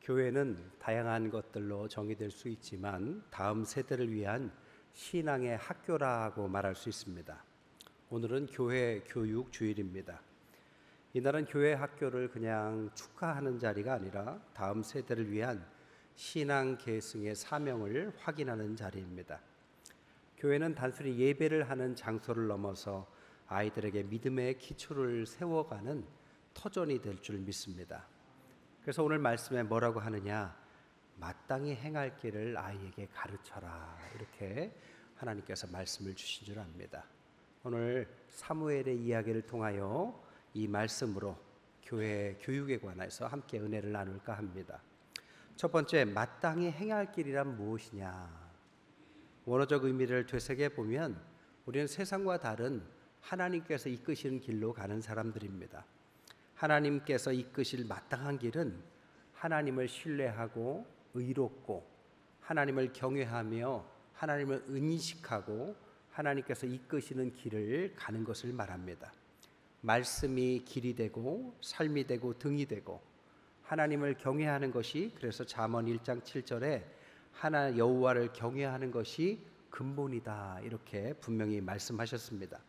교회는 다양한 것들로 정의될 수 있지만 다음 세대를 위한 신앙의 학교라고 말할 수 있습니다. 오늘은 교회 교육 주일입니다. 이날은 교회 학교를 그냥 축하하는 자리가 아니라 다음 세대를 위한 신앙 계승의 사명을 확인하는 자리입니다. 교회는 단순히 예배를 하는 장소를 넘어서 아이들에게 믿음의 기초를 세워가는 터전이 될 줄 믿습니다. 그래서 오늘 말씀에 뭐라고 하느냐? 마땅히 행할 길을 아이에게 가르쳐라. 이렇게 하나님께서 말씀을 주신 줄 압니다. 오늘 사무엘의 이야기를 통하여 이 말씀으로 교회 교육에 관해서 함께 은혜를 나눌까 합니다. 첫 번째, 마땅히 행할 길이란 무엇이냐? 원어적 의미를 되새겨 보면 우리는 세상과 다른 하나님께서 이끄시는 길로 가는 사람들입니다. 하나님께서 이끄실 마땅한 길은 하나님을 신뢰하고 의롭고 하나님을 경외하며 하나님을 인식하고 하나님께서 이끄시는 길을 가는 것을 말합니다. 말씀이 길이 되고 삶이 되고 등이 되고 하나님을 경외하는 것이, 그래서 잠언 1장 7절에 하나 여호와를 경외하는 것이 근본이다, 이렇게 분명히 말씀하셨습니다.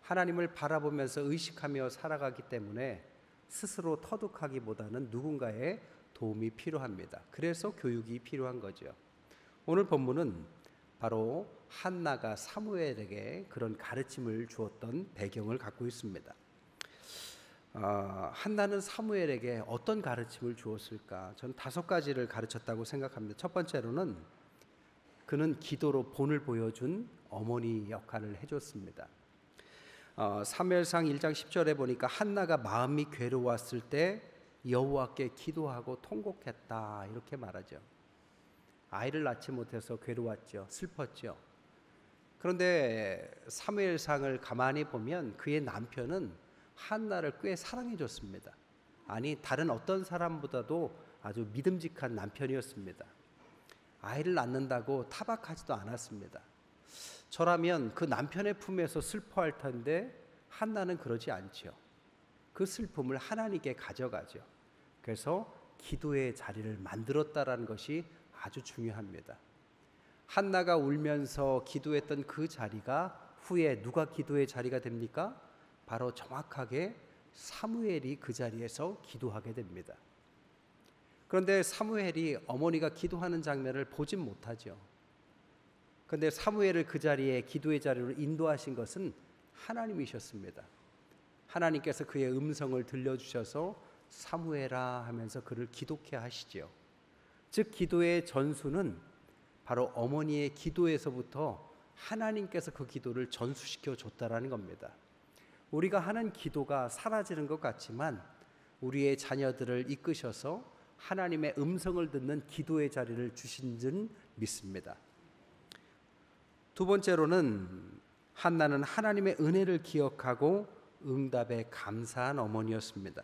하나님을 바라보면서 의식하며 살아가기 때문에 스스로 터득하기보다는 누군가의 도움이 필요합니다. 그래서 교육이 필요한 거죠. 오늘 본문은 바로 한나가 사무엘에게 그런 가르침을 주었던 배경을 갖고 있습니다. 한나는 사무엘에게 어떤 가르침을 주었을까? 저는 5가지를 가르쳤다고 생각합니다. 첫 번째로는 그는 기도로 본을 보여준 어머니 역할을 해줬습니다. 사무엘상 1장 10절에 보니까 한나가 마음이 괴로웠을 때 여호와께 기도하고 통곡했다, 이렇게 말하죠. 아이를 낳지 못해서 괴로웠죠. 슬펐죠. 그런데 사무엘상을 가만히 보면 그의 남편은 한나를 꽤 사랑해 줬습니다. 아니, 다른 어떤 사람보다도 아주 믿음직한 남편이었습니다. 아이를 낳는다고 타박하지도 않았습니다. 저라면 그 남편의 품에서 슬퍼할 텐데 한나는 그러지 않죠. 그 슬픔을 하나님께 가져가죠. 그래서 기도의 자리를 만들었다라는 것이 아주 중요합니다. 한나가 울면서 기도했던 그 자리가 후에 누가 기도의 자리가 됩니까? 바로 정확하게 사무엘이 그 자리에서 기도하게 됩니다. 그런데 사무엘이 어머니가 기도하는 장면을 보진 못하죠. 그런데 사무엘을 그 자리에, 기도의 자리로 인도하신 것은 하나님이셨습니다. 하나님께서 그의 음성을 들려주셔서 사무엘아 하면서 그를 기도케 하시죠. 즉 기도의 전수는 바로 어머니의 기도에서부터 하나님께서 그 기도를 전수시켜 줬다라는 겁니다. 우리가 하는 기도가 사라지는 것 같지만 우리의 자녀들을 이끄셔서 하나님의 음성을 듣는 기도의 자리를 주신 줄 믿습니다. 두 번째로는 한나는 하나님의 은혜를 기억하고 응답에 감사한 어머니였습니다.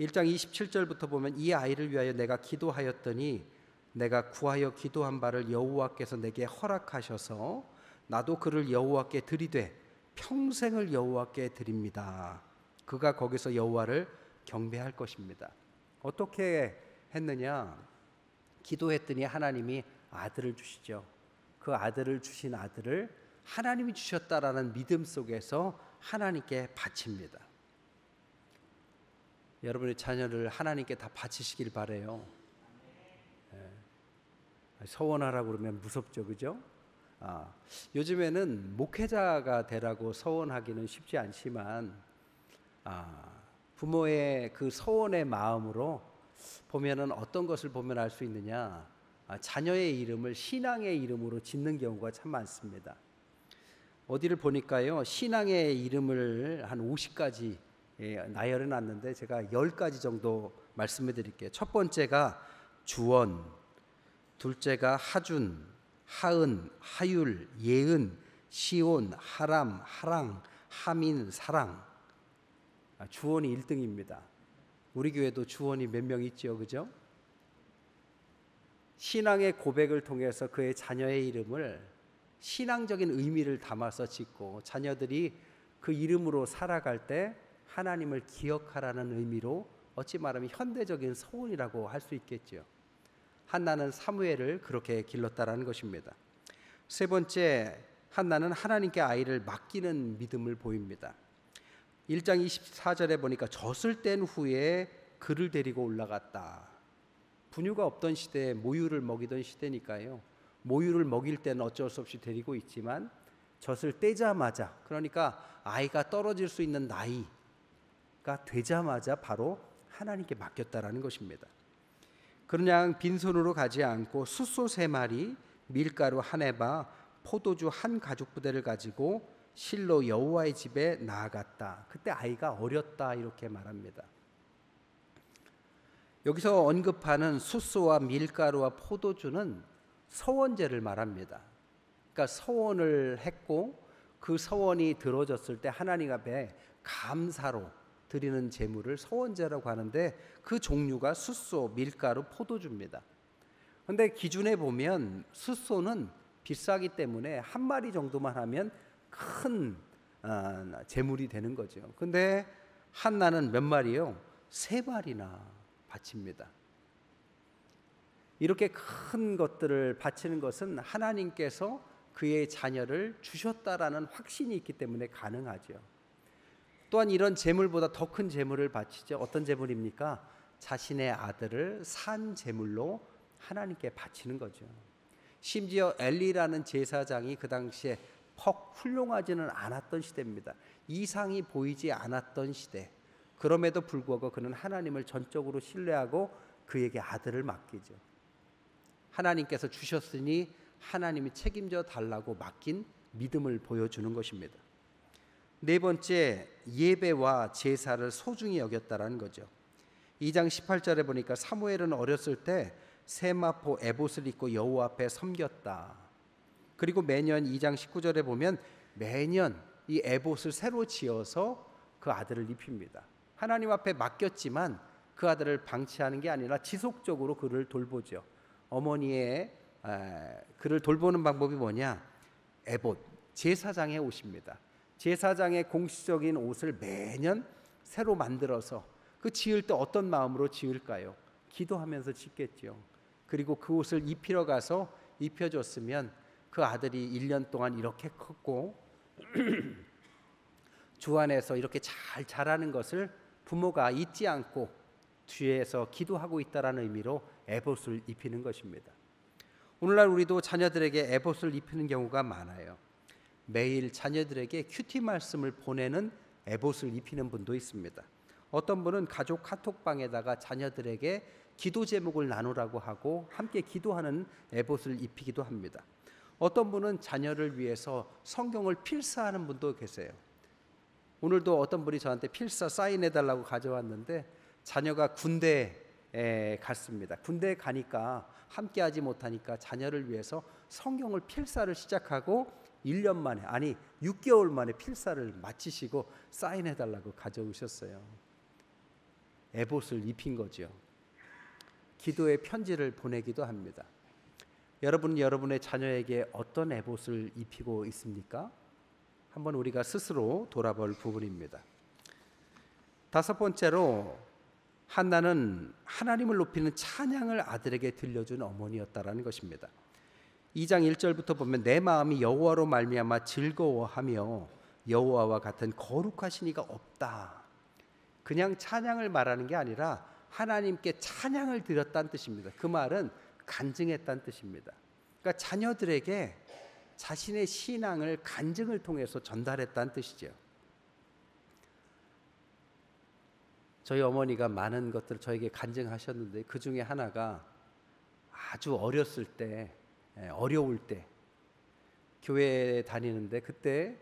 1장 27절부터 보면 이 아이를 위하여 내가 기도하였더니 내가 구하여 기도한 바를 여호와께서 내게 허락하셔서 나도 그를 여호와께 드리되 평생을 여호와께 드립니다. 그가 거기서 여호와를 경배할 것입니다. 어떻게 했느냐? 기도했더니 하나님이 아들을 주시죠. 그 아들을 주신 아들을 하나님이 주셨다라는 믿음 속에서 하나님께 바칩니다. 여러분의 자녀를 하나님께 다 바치시길 바라요. 서원하라고 그러면 무섭죠, 그죠? 요즘에는 목회자가 되라고 서원하기는 쉽지 않지만 부모의 그 서원의 마음으로 보면은 어떤 것을 보면 알 수 있느냐? 자녀의 이름을 신앙의 이름으로 짓는 경우가 참 많습니다. 어디를 보니까요, 신앙의 이름을 한 50가지 나열해 놨는데 제가 10가지 정도 말씀해 드릴게요. 첫 번째가 주원, 둘째가 하준, 하은, 하율, 예은, 시온, 하람, 하랑, 하민, 사랑. 주원이 1등입니다. 우리 교회도 주원이 몇 명 있죠, 그죠? 신앙의 고백을 통해서 그의 자녀의 이름을 신앙적인 의미를 담아서 짓고 자녀들이 그 이름으로 살아갈 때 하나님을 기억하라는 의미로 어찌 말하면 현대적인 서원이라고 할 수 있겠죠. 한나는 사무엘을 그렇게 길렀다라는 것입니다. 세 번째, 한나는 하나님께 아이를 맡기는 믿음을 보입니다. 1장 24절에 보니까 젖을 뗀 후에 그를 데리고 올라갔다. 분유가 없던 시대에 모유를 먹이던 시대니까요. 모유를 먹일 때는 어쩔 수 없이 데리고 있지만 젖을 떼자마자, 그러니까 아이가 떨어질 수 있는 나이가 되자마자 바로 하나님께 맡겼다라는 것입니다. 그냥 빈손으로 가지 않고 숫소 3마리, 밀가루 1에바, 포도주 1가죽부대를 가지고 실로 여호와의 집에 나아갔다. 그때 아이가 어렸다 이렇게 말합니다. 여기서 언급하는 숫소와 밀가루와 포도주는 서원제를 말합니다. 그러니까 서원을 했고 그 서원이 들어졌을 때 하나님 앞에 감사로 드리는 제물을 서원제라고 하는데 그 종류가 숫소, 밀가루, 포도주입니다. 그런데 기준에 보면 숫소는 비싸기 때문에 1마리 정도만 하면 큰 제물이 되는 거죠. 근데 한나는 몇 마리요? 3마리나 바칩니다. 이렇게 큰 것들을 바치는 것은 하나님께서 그의 자녀를 주셨다라는 확신이 있기 때문에 가능하죠. 또한 이런 제물보다 더 큰 제물을 바치죠. 어떤 제물입니까? 자신의 아들을 산 제물로 하나님께 바치는 거죠. 심지어 엘리라는 제사장이 그 당시에 훌륭하지는 않았던 시대입니다. 이상이 보이지 않았던 시대. 그럼에도 불구하고 그는 하나님을 전적으로 신뢰하고 그에게 아들을 맡기죠. 하나님께서 주셨으니 하나님이 책임져 달라고 맡긴 믿음을 보여주는 것입니다. 네 번째, 예배와 제사를 소중히 여겼다라는 거죠. 2장 18절에 보니까 사무엘은 어렸을 때 세마포 에봇을 입고 여호와 앞에 섬겼다. 그리고 매년 2장 19절에 보면 매년 이 에봇을 새로 지어서 그 아들을 입힙니다. 하나님 앞에 맡겼지만 그 아들을 방치하는 게 아니라 지속적으로 그를 돌보죠. 어머니의 그를 돌보는 방법이 뭐냐? 에봇, 제사장의 옷입니다. 제사장의 공식적인 옷을 매년 새로 만들어서 그 지을 때 어떤 마음으로 지을까요? 기도하면서 짓겠죠. 그리고 그 옷을 입히러 가서 입혀줬으면 그 아들이 1년 동안 이렇게 컸고 주 안에서 이렇게 잘 자라는 것을 부모가 잊지 않고 뒤에서 기도하고 있다라는 의미로 에봇을 입히는 것입니다. 오늘날 우리도 자녀들에게 에봇을 입히는 경우가 많아요. 매일 자녀들에게 큐티 말씀을 보내는 에봇을 입히는 분도 있습니다. 어떤 분은 가족 카톡방에다가 자녀들에게 기도 제목을 나누라고 하고 함께 기도하는 에봇을 입히기도 합니다. 어떤 분은 자녀를 위해서 성경을 필사하는 분도 계세요. 오늘도 어떤 분이 저한테 필사 사인해달라고 가져왔는데 자녀가 군대에 갔습니다. 군대에 가니까 함께하지 못하니까 자녀를 위해서 성경을 필사를 시작하고 1년 만에, 아니 6개월 만에 필사를 마치시고 사인해달라고 가져오셨어요. 에봇을 입힌 거죠. 기도의 편지를 보내기도 합니다. 여러분은 여러분의 자녀에게 어떤 에봇을 입히고 있습니까? 한번 우리가 스스로 돌아볼 부분입니다. 5번째로 한나는 하나님을 높이는 찬양을 아들에게 들려준 어머니였다라는 것입니다. 2장 1절부터 보면 내 마음이 여호와로 말미암아 즐거워하며 여호와와 같은 거룩하신 이가 없다. 그냥 찬양을 말하는 게 아니라 하나님께 찬양을 드렸다는 뜻입니다. 그 말은 간증했다는 뜻입니다. 그러니까 자녀들에게 자신의 신앙을 간증을 통해서 전달했다는 뜻이죠. 저희 어머니가 많은 것들을 저에게 간증하셨는데 그 중에 하나가 아주 어렸을 때, 어려울 때 교회에 다니는데 그때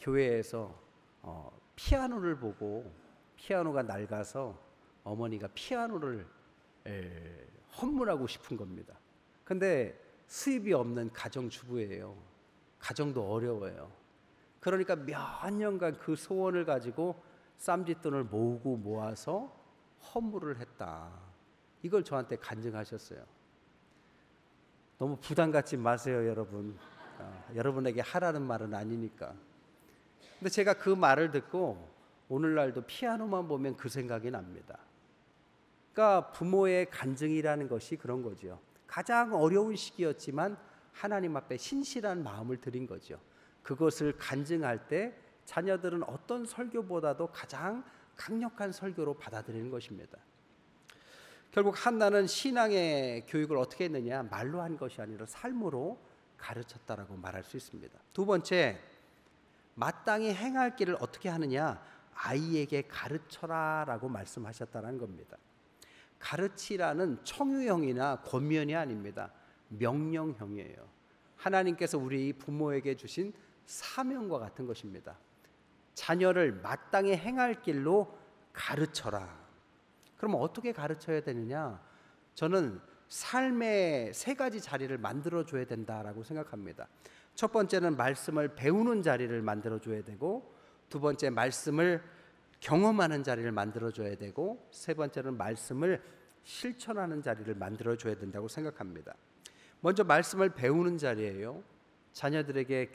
교회에서 피아노를 보고 피아노가 낡아서 어머니가 피아노를 헌물하고 싶은 겁니다. 근데 수입이 없는 가정주부예요. 가정도 어려워요. 그러니까 몇 년간 그 소원을 가지고 쌈짓돈을 모으고 모아서 헌물을 했다. 이걸 저한테 간증하셨어요. 너무 부담 갖지 마세요, 여러분. 여러분에게 하라는 말은 아니니까. 근데 제가 그 말을 듣고 오늘날도 피아노만 보면 그 생각이 납니다. 그러니까 부모의 간증이라는 것이 그런 거죠. 가장 어려운 시기였지만 하나님 앞에 신실한 마음을 드린 거죠. 그것을 간증할 때 자녀들은 어떤 설교보다도 가장 강력한 설교로 받아들이는 것입니다. 결국 한나는 신앙의 교육을 어떻게 했느냐? 말로 한 것이 아니라 삶으로 가르쳤다라고 말할 수 있습니다. 두 번째, 마땅히 행할 길을 어떻게 하느냐? 아이에게 가르쳐라라고 말씀하셨다는 겁니다. 가르치라는 청유형이나 권면이 아닙니다. 명령형이에요. 하나님께서 우리 부모에게 주신 사명과 같은 것입니다. 자녀를 마땅히 행할 길로 가르쳐라. 그럼 어떻게 가르쳐야 되느냐? 저는 삶의 세 가지 자리를 만들어줘야 된다라고 생각합니다. 첫 번째는 말씀을 배우는 자리를 만들어줘야 되고, 두 번째 말씀을 경험하는 자리를 만들어줘야 되고, 세 번째는 말씀을 실천하는 자리를 만들어줘야 된다고 생각합니다. 먼저 말씀을 배우는 자리예요. 자녀들에게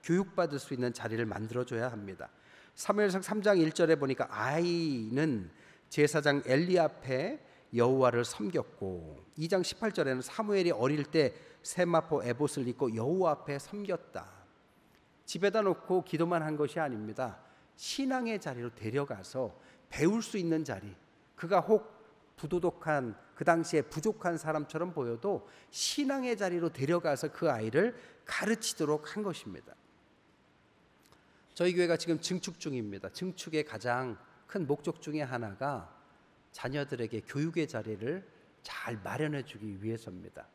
교육받을 수 있는 자리를 만들어줘야 합니다. 사무엘상 3장 1절에 보니까 아이는 제사장 엘리 앞에 여호와를 섬겼고, 2장 18절에는 사무엘이 어릴 때 세마포 에봇을 입고 여호와 앞에 섬겼다. 집에다 놓고 기도만 한 것이 아닙니다. 신앙의 자리로 데려가서 배울 수 있는 자리, 그가 혹 부도덕한 그 당시에 부족한 사람처럼 보여도 신앙의 자리로 데려가서 그 아이를 가르치도록 한 것입니다. 저희 교회가 지금 증축 중입니다. 증축의 가장 큰 목적 중에 하나가 자녀들에게 교육의 자리를 잘 마련해 주기 위해서입니다.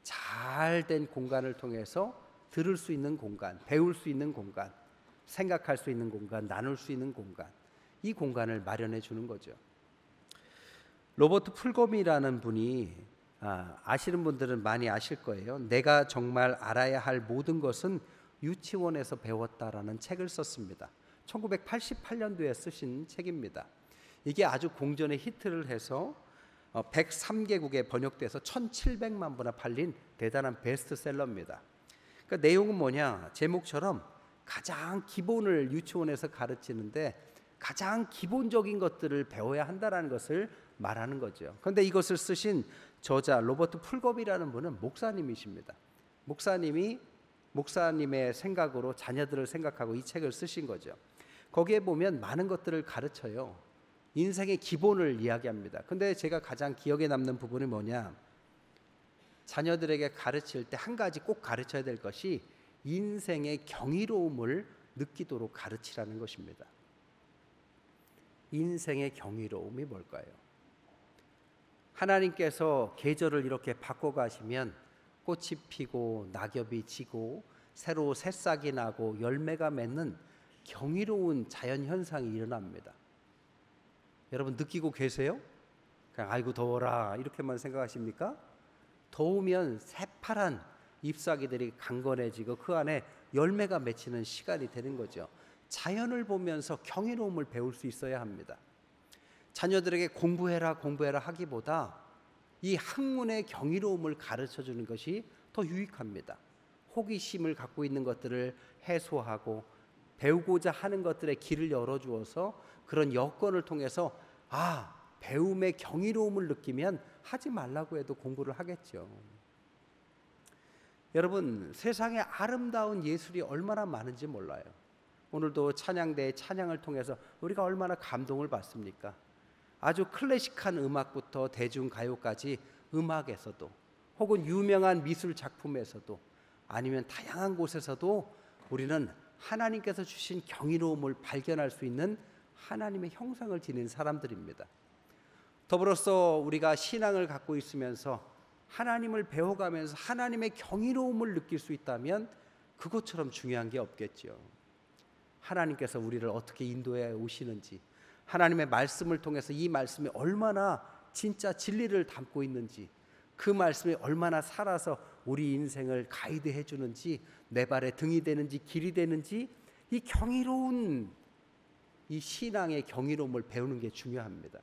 잘된 공간을 통해서 들을 수 있는 공간, 배울 수 있는 공간, 생각할 수 있는 공간, 나눌 수 있는 공간, 이 공간을 마련해 주는 거죠. 로버트 풀검이라는 분이 아시는 분들은 많이 아실 거예요. 내가 정말 알아야 할 모든 것은 유치원에서 배웠다라는 책을 썼습니다. 1988년도에 쓰신 책입니다. 이게 아주 공전의 히트를 해서 103개국에 번역돼서 1700만 부나 팔린 대단한 베스트셀러입니다. 그러니까 내용은 뭐냐? 제목처럼 가장 기본을 유치원에서 가르치는데 가장 기본적인 것들을 배워야 한다는 것을 말하는 거죠. 그런데 이것을 쓰신 저자 로버트 풀겁이라는 분은 목사님이십니다. 목사님의 생각으로 자녀들을 생각하고 이 책을 쓰신 거죠. 거기에 보면 많은 것들을 가르쳐요. 인생의 기본을 이야기합니다. 근데 제가 가장 기억에 남는 부분이 뭐냐? 자녀들에게 가르칠 때 한 가지 꼭 가르쳐야 될 것이 인생의 경이로움을 느끼도록 가르치라는 것입니다. 인생의 경이로움이 뭘까요? 하나님께서 계절을 이렇게 바꿔가시면 꽃이 피고 낙엽이 지고 새로 새싹이 나고 열매가 맺는 경이로운 자연현상이 일어납니다. 여러분 느끼고 계세요? 그냥 아이고 더워라 이렇게만 생각하십니까? 더우면 새파란 잎사귀들이 강건해지고 그 안에 열매가 맺히는 시간이 되는 거죠. 자연을 보면서 경이로움을 배울 수 있어야 합니다. 자녀들에게 공부해라 하기보다 이 학문의 경이로움을 가르쳐주는 것이 더 유익합니다. 호기심을 갖고 있는 것들을 해소하고 배우고자 하는 것들의 길을 열어주어서 그런 여건을 통해서 배움의 경이로움을 느끼면 하지 말라고 해도 공부를 하겠죠. 여러분 세상에 아름다운 예술이 얼마나 많은지 몰라요. 오늘도 찬양대의 찬양을 통해서 우리가 얼마나 감동을 받습니까? 아주 클래식한 음악부터 대중가요까지 음악에서도 혹은 유명한 미술 작품에서도 아니면 다양한 곳에서도 우리는 하나님께서 주신 경이로움을 발견할 수 있는 하나님의 형상을 지닌 사람들입니다. 더불어서 우리가 신앙을 갖고 있으면서 하나님을 배워가면서 하나님의 경이로움을 느낄 수 있다면 그것처럼 중요한 게 없겠죠. 하나님께서 우리를 어떻게 인도해 오시는지, 하나님의 말씀을 통해서 이 말씀이 얼마나 진짜 진리를 담고 있는지, 그 말씀이 얼마나 살아서 우리 인생을 가이드해 주는지, 내 발에 등이 되는지 길이 되는지, 이 경이로운 이 신앙의 경이로움을 배우는 게 중요합니다.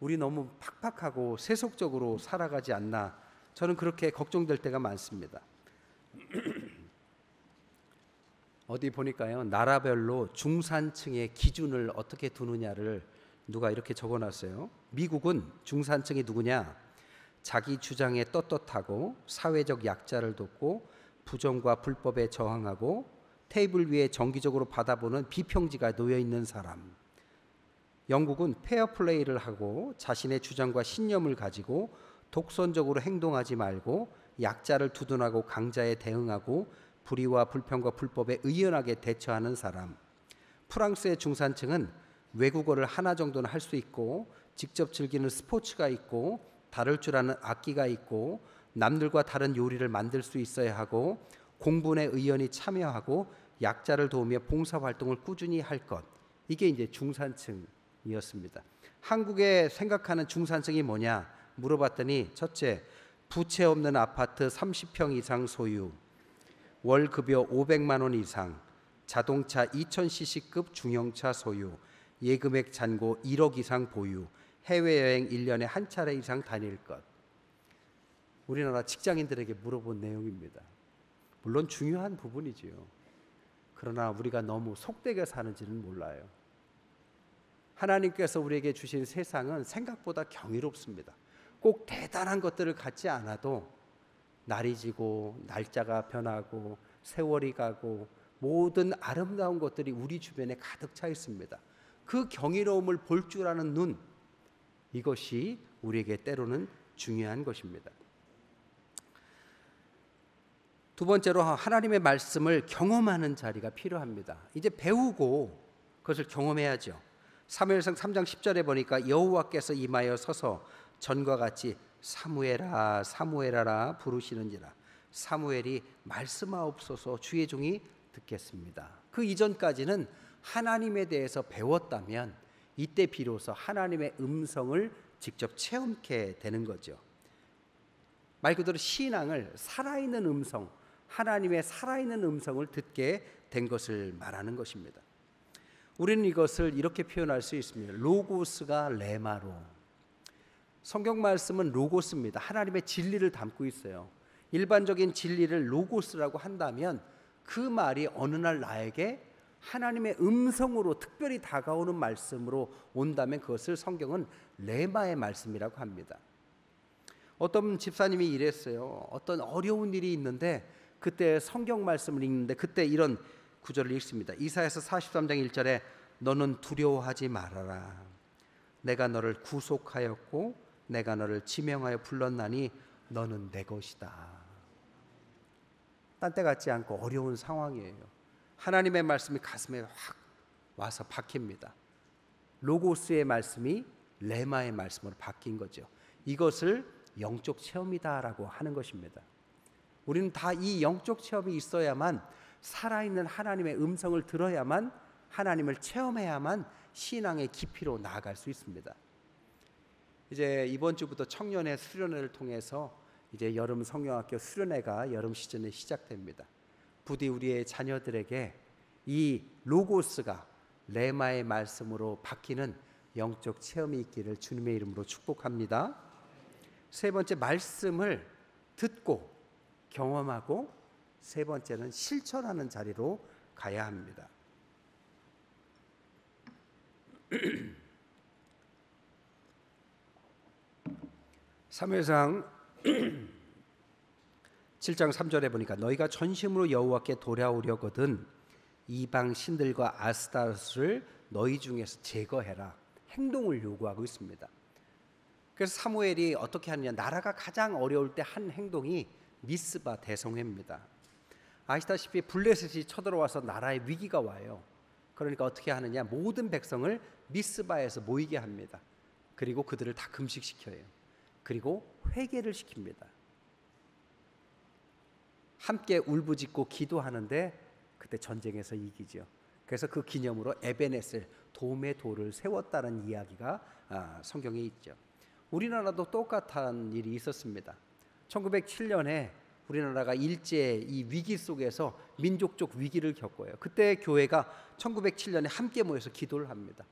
우리 너무 팍팍하고 세속적으로 살아가지 않나, 저는 그렇게 걱정될 때가 많습니다. 어디 보니까요, 나라별로 중산층의 기준을 어떻게 두느냐를 누가 이렇게 적어놨어요. 미국은 중산층이 누구냐? 자기 주장에 떳떳하고 사회적 약자를 돕고 부정과 불법에 저항하고 테이블 위에 정기적으로 받아보는 비평지가 놓여 있는 사람. 영국은 페어플레이를 하고 자신의 주장과 신념을 가지고 독선적으로 행동하지 말고 약자를 두둔하고 강자에 대응하고 불의와 불평과 불법에 의연하게 대처하는 사람. 프랑스의 중산층은 외국어를 하나 정도는 할 수 있고 직접 즐기는 스포츠가 있고 다룰 줄 아는 악기가 있고 남들과 다른 요리를 만들 수 있어야 하고 공분에 의연히 참여하고 약자를 도우며 봉사활동을 꾸준히 할 것. 이게 이제 중산층이었습니다. 한국에 생각하는 중산층이 뭐냐 물어봤더니 첫째, 부채 없는 아파트 30평 이상 소유, 월급여 500만 원 이상, 자동차 2000cc급 중형차 소유, 예금액 잔고 1억 이상 보유, 해외여행 1년에 한 차례 이상 다닐 것. 우리나라 직장인들에게 물어본 내용입니다. 물론 중요한 부분이지요. 그러나 우리가 너무 속되게 사는지는 몰라요. 하나님께서 우리에게 주신 세상은 생각보다 경이롭습니다. 꼭 대단한 것들을 갖지 않아도 날이 지고 날짜가 변하고 세월이 가고 모든 아름다운 것들이 우리 주변에 가득 차 있습니다. 그 경이로움을 볼 줄 아는 눈, 이것이 우리에게 때로는 중요한 것입니다. 두 번째로 하나님의 말씀을 경험하는 자리가 필요합니다. 이제 배우고 그것을 경험해야죠. 사무엘상 3장 10절에 보니까 여호와께서 임하여 서서 전과 같이 사무엘아 사무엘아라 부르시는지라. 사무엘이 말씀하옵소서 주의 종이 듣겠습니다. 그 이전까지는 하나님에 대해서 배웠다면 이때 비로소 하나님의 음성을 직접 체험케 되는 거죠. 말 그대로 신앙을 살아있는 음성, 하나님의 살아있는 음성을 듣게 된 것을 말하는 것입니다. 우리는 이것을 이렇게 표현할 수 있습니다. 로고스가 레마로. 성경 말씀은 로고스입니다. 하나님의 진리를 담고 있어요. 일반적인 진리를 로고스라고 한다면 그 말이 어느 날 나에게 하나님의 음성으로 특별히 다가오는 말씀으로 온다면 그것을 성경은 레마의 말씀이라고 합니다. 어떤 집사님이 이랬어요. 어떤 어려운 일이 있는데 그때 성경 말씀을 읽는데 그때 이런 구절을 읽습니다. 이사야서 43장 1절에 너는 두려워하지 말아라. 내가 너를 구속하였고 내가 너를 지명하여 불렀나니 너는 내 것이다. 딴 때 같지 않고 어려운 상황이에요. 하나님의 말씀이 가슴에 확 와서 박힙니다. 로고스의 말씀이 레마의 말씀으로 바뀐 거죠. 이것을 영적 체험이다라고 하는 것입니다. 우리는 다 이 영적 체험이 있어야만 살아있는 하나님의 음성을 들어야만 하나님을 체험해야만 신앙의 깊이로 나아갈 수 있습니다. 이제 이번 주부터 청년의 수련회를 통해서 이제 여름 성경학교 수련회가 여름 시즌에 시작됩니다. 부디 우리의 자녀들에게 이 로고스가 레마의 말씀으로 바뀌는 영적 체험이 있기를 주님의 이름으로 축복합니다. 세 번째, 말씀을 듣고 경험하고 세 번째는 실천하는 자리로 가야 합니다. 사무엘상 7장 3절에 보니까 너희가 전심으로 여호와께 돌아오려거든 이방 신들과 아스타롯을 너희 중에서 제거해라. 행동을 요구하고 있습니다. 그래서 사무엘이 어떻게 하느냐, 나라가 가장 어려울 때 한 행동이 미스바 대성회입니다. 아시다시피 블레셋이 쳐들어와서 나라에 위기가 와요. 그러니까 어떻게 하느냐, 모든 백성을 미스바에서 모이게 합니다. 그리고 그들을 다 금식시켜요. 그리고 회개를 시킵니다. 함께 울부짖고 기도하는데 그때 전쟁에서 이기죠. 그래서 그 기념으로 에베네셀 도움의 돌을 세웠다는 이야기가 성경에 있죠. 우리나라도 똑같은 일이 있었습니다. 1907년에 우리나라가 일제 이 위기 속에서 민족적 위기를 겪어요. 그때 교회가 1907년에 함께 모여서 기도를 합니다.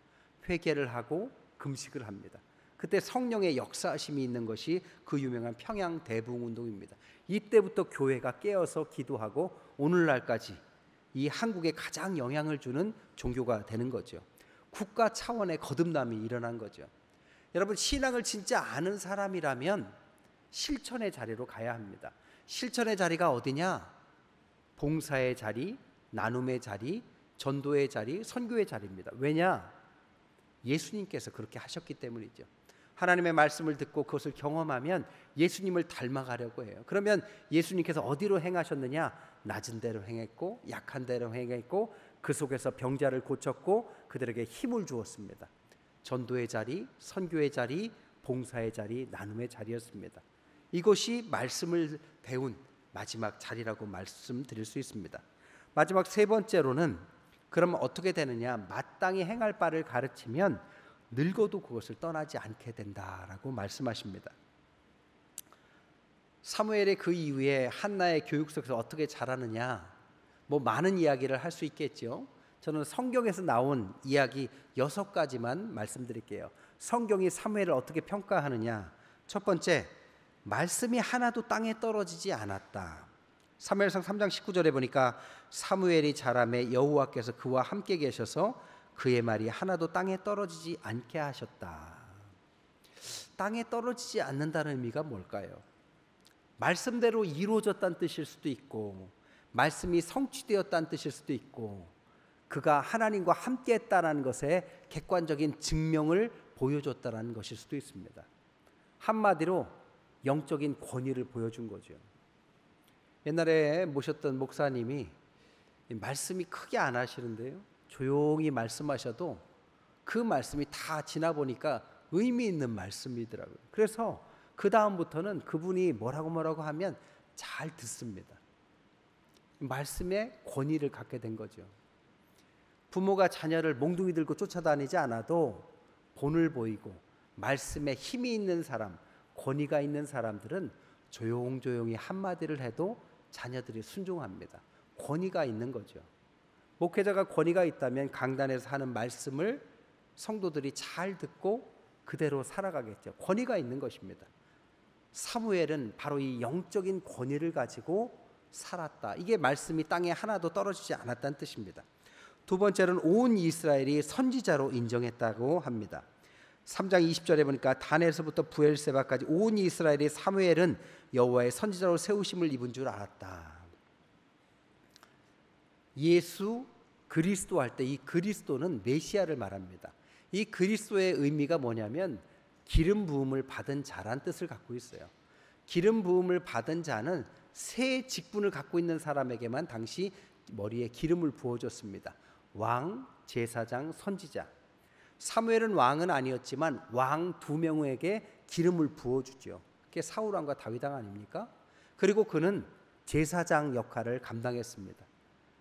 회개를 하고 금식을 합니다. 그때 성령의 역사하심이 있는 것이 그 유명한 평양 대부흥운동입니다. 이때부터 교회가 깨어서 기도하고 오늘날까지 이 한국에 가장 영향을 주는 종교가 되는 거죠. 국가 차원의 거듭남이 일어난 거죠. 여러분, 신앙을 진짜 아는 사람이라면 실천의 자리로 가야 합니다. 실천의 자리가 어디냐? 봉사의 자리, 나눔의 자리, 전도의 자리, 선교의 자리입니다. 왜냐? 예수님께서 그렇게 하셨기 때문이죠. 하나님의 말씀을 듣고 그것을 경험하면 예수님을 닮아가려고 해요. 그러면 예수님께서 어디로 행하셨느냐? 낮은 데로 행했고, 약한 데로 행했고, 그 속에서 병자를 고쳤고, 그들에게 힘을 주었습니다. 전도의 자리, 선교의 자리, 봉사의 자리, 나눔의 자리였습니다. 이것이 말씀을 배운 마지막 자리라고 말씀드릴 수 있습니다. 마지막 세 번째로는 그러면 어떻게 되느냐? 마땅히 행할 바를 가르치면 늙어도 그것을 떠나지 않게 된다라고 말씀하십니다. 사무엘의 그 이후에 한나의 교육 속에서 어떻게 자라느냐, 많은 이야기를 할 수 있겠죠. 저는 성경에서 나온 이야기 6가지만 말씀드릴게요. 성경이 사무엘을 어떻게 평가하느냐. 첫 번째, 말씀이 하나도 땅에 떨어지지 않았다. 사무엘상 3장 19절에 보니까 사무엘이 자라매 여호와께서 그와 함께 계셔서 그의 말이 하나도 땅에 떨어지지 않게 하셨다. 땅에 떨어지지 않는다는 의미가 뭘까요? 말씀대로 이루어졌다는 뜻일 수도 있고, 말씀이 성취되었다는 뜻일 수도 있고, 그가 하나님과 함께 했다는 것의 객관적인 증명을 보여줬다는 것일 수도 있습니다. 한마디로 영적인 권위를 보여준 거죠. 옛날에 모셨던 목사님이 말씀이 크게 안 하시는데요, 조용히 말씀하셔도 그 말씀이 다 지나보니까 의미 있는 말씀이더라고요. 그래서 그 다음부터는 그분이 뭐라고 하면 잘 듣습니다. 말씀의 권위를 갖게 된 거죠. 부모가 자녀를 몽둥이 들고 쫓아다니지 않아도 본을 보이고 말씀에 힘이 있는 사람, 권위가 있는 사람들은 조용조용히 한마디를 해도 자녀들이 순종합니다. 권위가 있는 거죠. 목회자가 권위가 있다면 강단에서 하는 말씀을 성도들이 잘 듣고 그대로 살아가겠죠. 권위가 있는 것입니다. 사무엘은 바로 이 영적인 권위를 가지고 살았다. 이게 말씀이 땅에 하나도 떨어지지 않았다는 뜻입니다. 두 번째로는 온 이스라엘이 선지자로 인정했다고 합니다. 3장 20절에 보니까 단에서부터 부엘세바까지 온 이스라엘이 사무엘은 여호와의 선지자로 세우심을 입은 줄 알았다. 예수 그리스도 할 때 이 그리스도는 메시아를 말합니다. 이 그리스도의 의미가 뭐냐면 기름 부음을 받은 자란 뜻을 갖고 있어요. 기름 부음을 받은 자는 새 직분을 갖고 있는 사람에게만 당시 머리에 기름을 부어줬습니다. 왕, 제사장, 선지자. 사무엘은 왕은 아니었지만 왕 2명에게 기름을 부어주죠. 그게 사울 왕과 다윗 왕 아닙니까? 그리고 그는 제사장 역할을 감당했습니다.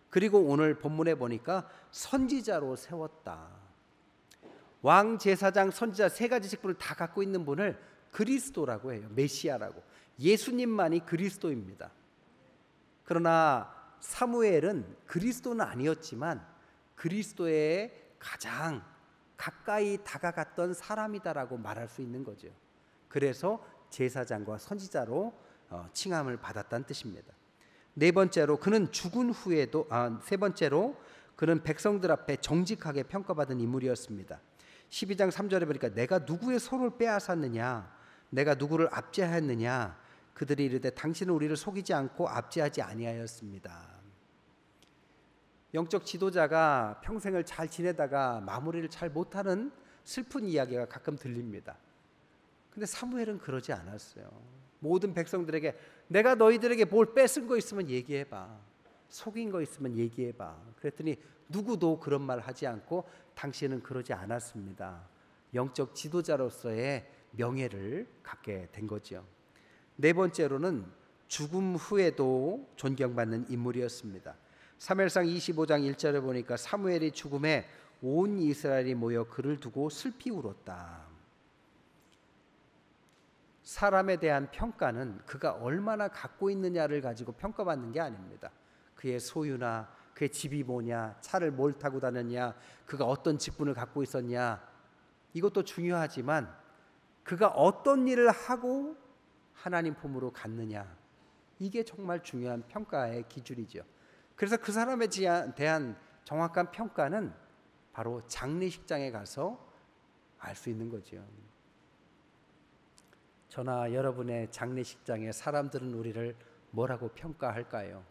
그리고 오늘 본문에 보니까 선지자로 세웠다. 왕, 제사장, 선지자 3가지 직분을 다 갖고 있는 분을 그리스도라고 해요. 메시아라고. 예수님만이 그리스도입니다. 그러나 사무엘은 그리스도는 아니었지만 그리스도의 가장 가까이 다가갔던 사람이다라고 말할 수 있는 거죠. 그래서 제사장과 선지자로 칭함을 받았다는 뜻입니다. 세 번째로 그는 백성들 앞에 정직하게 평가받은 인물이었습니다. 12장 3절에 보니까 내가 누구의 소를 빼앗았느냐, 내가 누구를 압제하였느냐, 그들이 이르되 당신은 우리를 속이지 않고 압제하지 아니하였습니다. 영적 지도자가 평생을 잘 지내다가 마무리를 잘 못하는 슬픈 이야기가 가끔 들립니다. 근데 사무엘은 그러지 않았어요. 모든 백성들에게 내가 너희들에게 뭘 뺏은 거 있으면 얘기해봐, 속인 거 있으면 얘기해봐. 그랬더니 누구도 그런 말 하지 않고 당신은 그러지 않았습니다. 영적 지도자로서의 명예를 갖게 된 거죠. 네 번째로는 죽음 후에도 존경받는 인물이었습니다. 사무엘상 25장 1절에 보니까 사무엘이 죽음에 온 이스라엘이 모여 그를 두고 슬피 울었다. 사람에 대한 평가는 그가 얼마나 갖고 있느냐를 가지고 평가받는 게 아닙니다. 그의 소유나 그의 집이 뭐냐, 차를 뭘 타고 다녔냐, 그가 어떤 직분을 갖고 있었냐, 이것도 중요하지만 그가 어떤 일을 하고 하나님 품으로 갔느냐, 이게 정말 중요한 평가의 기준이죠. 그래서 그 사람에 대한 정확한 평가는 바로 장례식장에 가서 알 수 있는 거죠. 저나 여러분의 장례식장에 사람들은 우리를 뭐라고 평가할까요?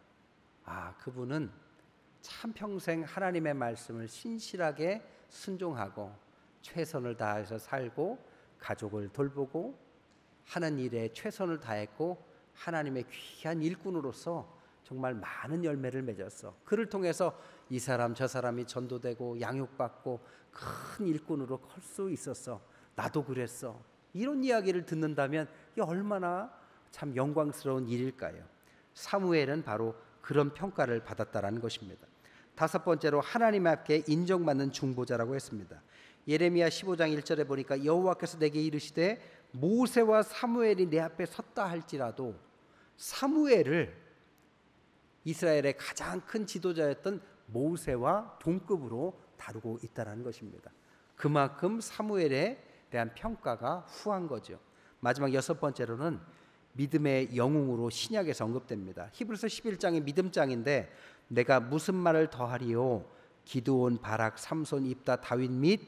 그분은 참 평생 하나님의 말씀을 신실하게 순종하고 최선을 다해서 살고 가족을 돌보고 하는 일에 최선을 다했고 하나님의 귀한 일꾼으로서 정말 많은 열매를 맺었어. 그를 통해서 이 사람 저 사람이 전도되고 양육받고 큰 일꾼으로 클 수 있었어. 나도 그랬어. 이런 이야기를 듣는다면 이게 얼마나 참 영광스러운 일일까요? 사무엘은 바로 그런 평가를 받았다라는 것입니다. 다섯 번째로 하나님 앞에 인정받는 중보자라고 했습니다. 예레미야 15장 1절에 보니까 여호와께서 내게 이르시되 모세와 사무엘이 내 앞에 섰다 할지라도, 사무엘을 이스라엘의 가장 큰 지도자였던 모세와 동급으로 다루고 있다는 것입니다. 그만큼 사무엘에 대한 평가가 후한 거죠. 마지막 여섯 번째로는 믿음의 영웅으로 신약에서 언급됩니다. 히브리서 11장이 믿음장인데 내가 무슨 말을 더하리요? 기드온, 바락, 삼손, 입다, 다윗 및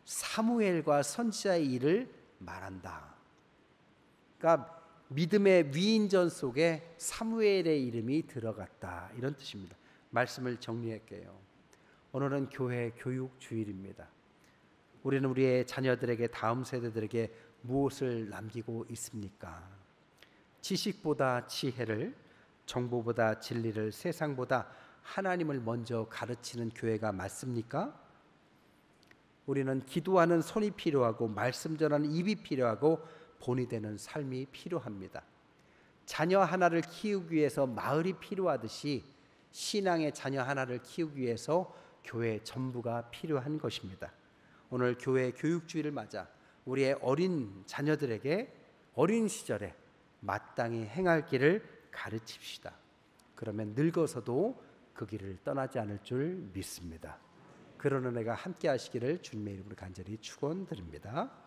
사무엘과 선지자의 일을 말한다. 그러니까 믿음의 위인전 속에 사무엘의 이름이 들어갔다, 이런 뜻입니다. 말씀을 정리할게요. 오늘은 교회 교육 주일입니다. 우리는 우리의 자녀들에게, 다음 세대들에게 무엇을 남기고 있습니까? 지식보다 지혜를, 정보보다 진리를, 세상보다 하나님을 먼저 가르치는 교회가 맞습니까? 우리는 기도하는 손이 필요하고 말씀 전하는 입이 필요하고 본이 되는 삶이 필요합니다. 자녀 하나를 키우기 위해서 마을이 필요하듯이 신앙의 자녀 하나를 키우기 위해서 교회 전부가 필요한 것입니다. 오늘 교회 교육주일을 맞아 우리의 어린 자녀들에게 어린 시절에 마땅히 행할 길을 가르칩시다. 그러면 늙어서도 그 길을 떠나지 않을 줄 믿습니다. 그런 은혜가 함께 하시기를 주님의 이름으로 간절히 축원드립니다.